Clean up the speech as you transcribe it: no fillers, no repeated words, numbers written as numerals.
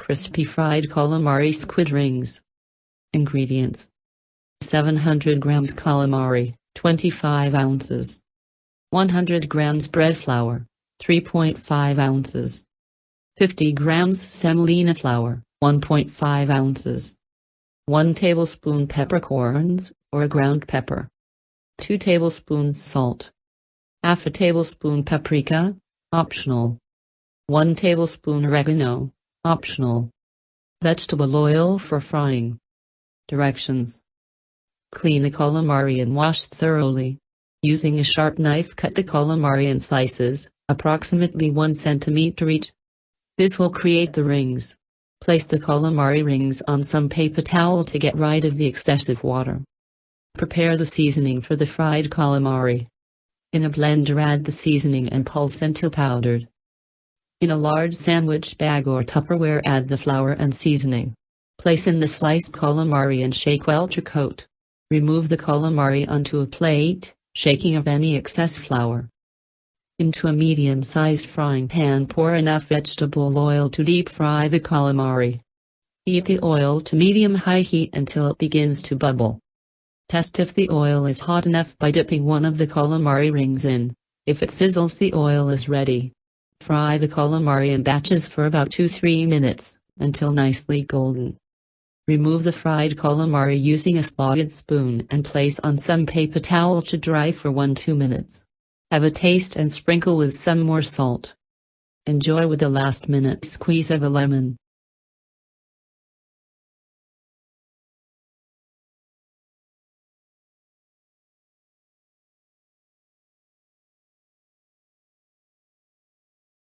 crispy fried calamari squid rings. Ingredients: 700 grams calamari, 25 ounces. 100 grams bread flour, 3.5 ounces. 50 grams semolina flour, 1.5 ounces. 1 tablespoon peppercorns, or ground pepper. 2 tablespoons salt. Half a tablespoon paprika, optional. 1 tablespoon oregano, optional. Vegetable oil for frying. Directions: clean the calamari and wash thoroughly. Using a sharp knife, cut the calamari in slices, approximately 1 centimeter each. This will create the rings. Place the calamari rings on some paper towel to get rid of the excessive water. Prepare the seasoning for the fried calamari. In a blender, add the seasoning and pulse until powdered. In a large sandwich bag or Tupperware, add the flour and seasoning. Place in the sliced calamari and shake well to coat. Remove the calamari onto a plate, shaking of any excess flour. Into a medium-sized frying pan, pour enough vegetable oil to deep fry the calamari. Heat the oil to medium-high heat until it begins to bubble. Test if the oil is hot enough by dipping one of the calamari rings in. If it sizzles, the oil is ready. Fry the calamari in batches for about 2-3 minutes, until nicely golden. Remove the fried calamari using a slotted spoon and place on some paper towel to dry for 1-2 minutes. Have a taste and sprinkle with some more salt. Enjoy with a last-minute squeeze of a lemon.